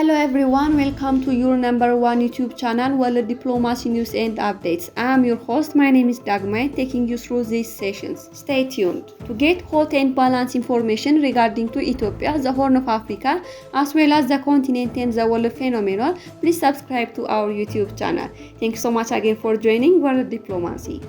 Hello everyone, welcome to your number one YouTube channel, World Diplomacy News and Updates. I am your host, my name is Dagmay, taking you through these sessions. Stay tuned to get hot and balanced information regarding to Ethiopia, the Horn of Africa, as well as the continent and the world phenomenon. Please subscribe to our YouTube channel. Thanks so much again for joining World Diplomacy.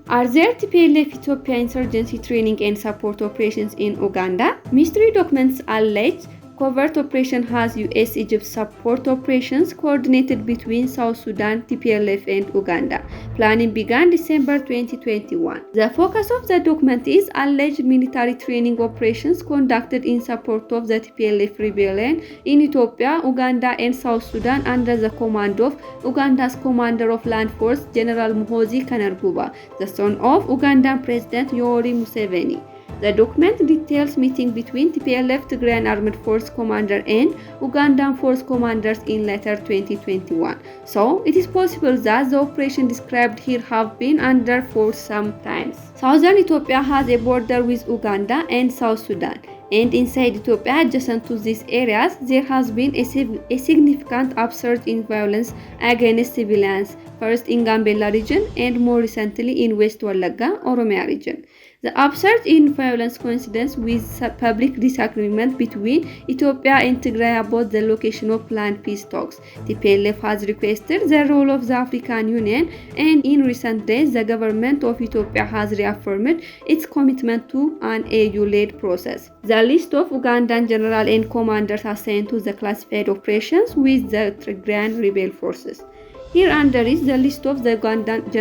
Are there Tplf Ethiopia insurgency training and support operations in Uganda? Mystery documents allege covert operation has US-Egypt support operations coordinated between South Sudan, Tplf and Uganda. Planning began December 2021. The focus of the document is alleged military training operations conducted in support of the Tplf rebellion in Ethiopia, Uganda and South Sudan under the command of Uganda's Commander of Land Force, General Muhoozi Kainerugaba, the son of Ugandan President Yoweri Museveni. The document details meeting between Tplf Tigrayan Armed Force Commander and Ugandan Force Commanders in later 2021. So, it is possible that the operation described here have been under for some times. Southern Ethiopia has a border with Uganda and South Sudan, and inside Ethiopia, adjacent to these areas, there has been a significant upsurge in violence against civilians, first in Gambella region and more recently in West Wallagga, Oromia region. The upsurge in violence coincides with public disagreement between Ethiopia and Tigray about the location of planned peace talks. Tplf has requested the role of the African Union, and in recent days, the government of Ethiopia has reaffirmed its commitment to an AU-led process. The list of Ugandan generals and commanders assigned to the classified operations with the Tigrayan rebel forces. Here under is the list of the Ugandan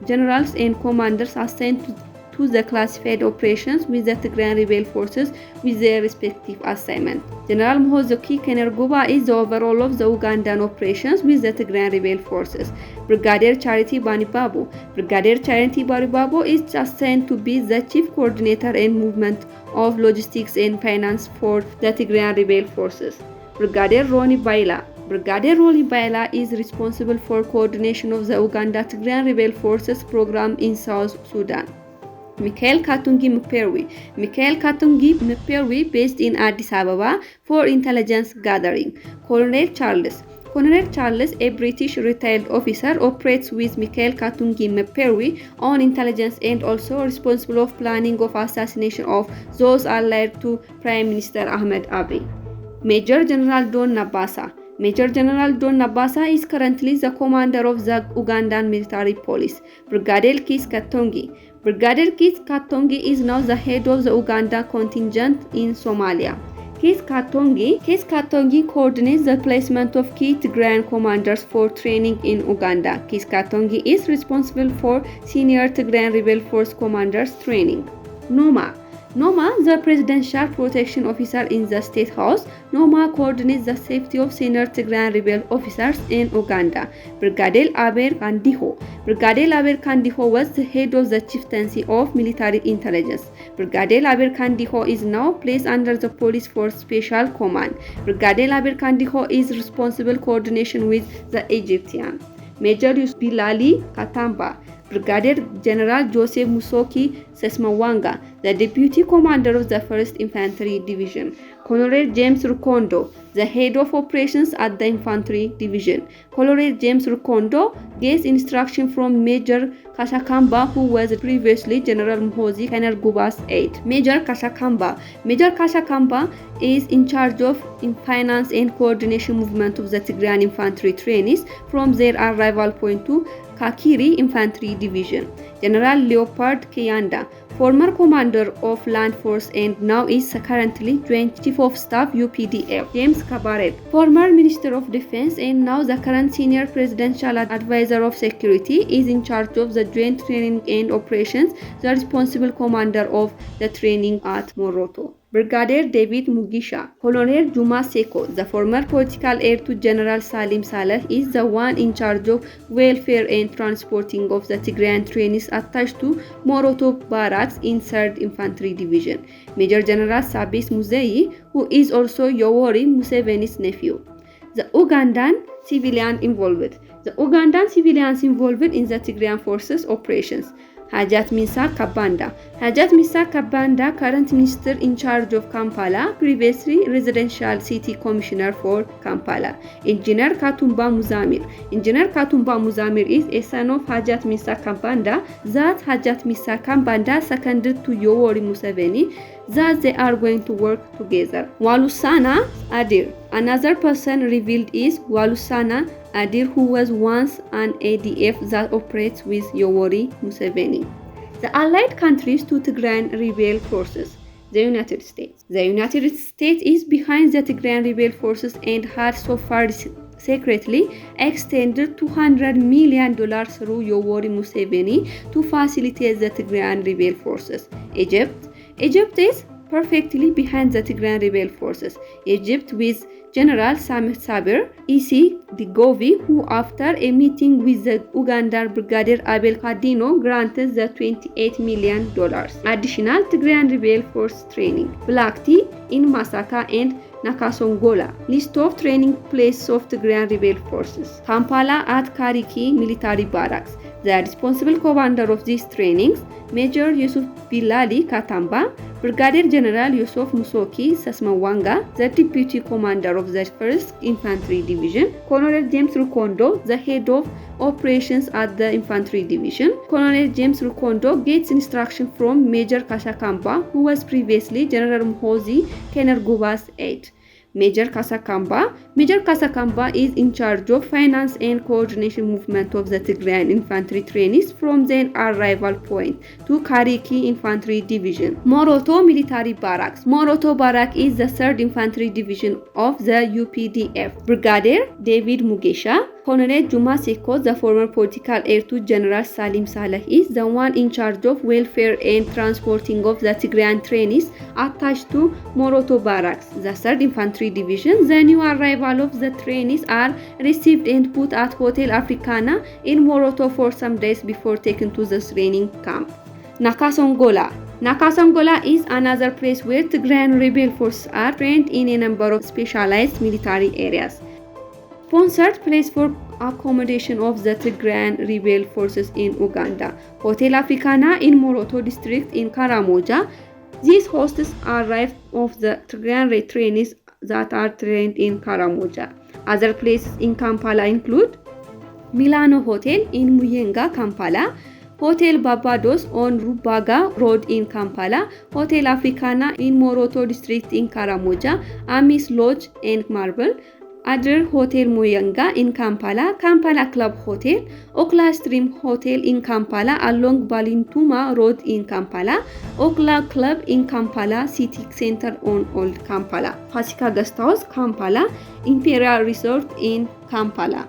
generals and commanders assigned to the classified operations with the Tigrayan rebel forces with their respective assignment. General Muhoozi Kainerugaba is the overall of the Ugandan operations with the Tigrayan rebel forces. Brigadier Charity Banibabu. Brigadier Charity Banibabu is assigned to be the chief coordinator and movement of logistics and finance for the Tigrayan rebel forces. Brigadier Roni Baila. Brigadier Roni Baila is responsible for coordination of the Uganda Tigrayan rebel forces program in South Sudan. Mikhail Katungi Mperwi. Mikhail Katungi Mperwi based in Addis Ababa for intelligence gathering. Colonel Charles. Colonel Charles, a British retired officer, operates with Mikhail Katungi Mperwi on intelligence and also responsible of planning of assassination of those allied to Prime Minister Ahmed Abiy. Major General Don Nabasa. Major General Don Nabasa is currently the commander of the Ugandan military police. Brigadier Kis Katongi. Brigadier Kis Katongi is now the head of the Uganda contingent in Somalia. Kis Katongi coordinates the placement of key Tigrayan commanders for training in Uganda. Kis Katongi is responsible for senior Tigrayan rebel force commanders training. Noma, the presidential protection officer in the State House, Noma coordinates the safety of senior Tigrayan rebel officers in Uganda. Brigadier Aber Kandiho. Brigadier Aber Kandiho was the head of the chieftaincy of military intelligence. Brigadier Aber Kandiho is now placed under the Police Force Special Command. Brigadier Aber Kandiho is responsible coordination with the Egyptian. Major Bilali Katamba. Brigadier General Joseph Musoki Sesmawanga, the Deputy Commander of the 1st Infantry Division. Colonel James Rukondo, the Head of Operations at the Infantry Division. Colonel James Rukondo gets instruction from Major Kashakamba, who was previously General Muhoozi Kainerugaba's aide. Major Kashakamba is in charge of finance and coordination movement of the Tigrayan infantry trainees from their arrival point to Kakiri Infantry Division. General Leopard Kayanda, former commander of Land Force and now is currently Joint Chief of Staff UPDF. James Kabareb, former Minister of Defense and now the current Senior Presidential Advisor of Security, is in charge of the Joint Training and Operations, the responsible commander of the training at Moroto. Brigadier David Mugisha. Colonel Juma Seko, the former political heir to General Salim Saleh, is the one in charge of welfare and transporting of the Tigrayan trainees attached to Moroto Barracks in 3rd Infantry Division. Major General Sabis Muzei, who is also Yoweri Museveni's nephew. The Ugandan civilians involved in the Tigrayan forces operations. Hajat Misa Kabanda. Hajat Misa Kabanda, current minister in charge of Kampala, previously residential city commissioner for Kampala. Engineer Katumba Muzamir. Engineer Katumba Muzamir is a son of Hajat Misa Kabanda, that Hajat Misa Kabanda seconded to Yoweri Museveni, that they are going to work together. Walusana Adir. Another person revealed is Walusana Adir, who was once an ADF that operates with Yoweri Museveni. The allied countries to Tigrayan rebel forces. The United States. The United States is behind the Tigrayan rebel forces and has so far secretly extended $200 million through Yoweri Museveni to facilitate the Tigrayan rebel forces. Egypt is perfectly behind the Tigrayan rebel forces. Egypt with General Sameh Sabir, EC Digovi, who after a meeting with the Ugandan Brigadier Abel Kadino granted the $28 million. Additional Tigrayan rebel force training. Black Tea in Masaka and Nakasongola. List of training places of Tigrayan rebel forces. Kampala at Kariki military barracks. The responsible commander of these trainings, Major Yusuf Bilali Katamba, Brigadier General Yusuf Musoki Sasmawanga, the Deputy Commander of the 1st Infantry Division, Colonel James Rukondo, the Head of Operations at the Infantry Division. Colonel James Rukondo gets instruction from Major Kasakamba, who was previously General Mhozi Kainerugab's aide. Major Kasakamba is in charge of finance and coordination movement of the Tigrayan infantry trainees from their arrival point to Kariki Infantry Division. Moroto Military Barracks. Moroto Barrack is the 3rd Infantry Division of the UPDF. Brigadier David Mugesha. Colonel Juma Seko, the former political heir to General Salim Saleh, is the one in charge of welfare and transporting of the Tigrayan trainees attached to Moroto Barracks. The 3rd Infantry Division, the new arrival of the trainees are received and put at Hotel Africana in Moroto for some days before taken to the training camp. Nakasongola. Nakasongola is another place where Tigrayan rebel forces are trained in a number of specialized military areas. Sponsored place for accommodation of the Tigrayan rebel forces in Uganda. Hotel Africana in Moroto district in Karamoja. These hosts arrived of the Tigrayan trainees that are trained in Karamoja. Other places in Kampala include Milano Hotel in Muyenga, Kampala, Hotel Barbados on Rubaga Road in Kampala, Hotel Africana in Moroto district in Karamoja, Amis Lodge and Marble, Other Hotel Muyanga in Kampala, Kampala Club Hotel, Okla Stream Hotel in Kampala along Balintuma Road in Kampala, Okla Club in Kampala City Center on Old Kampala, Pasika Guest House, Kampala, Imperial Resort in Kampala.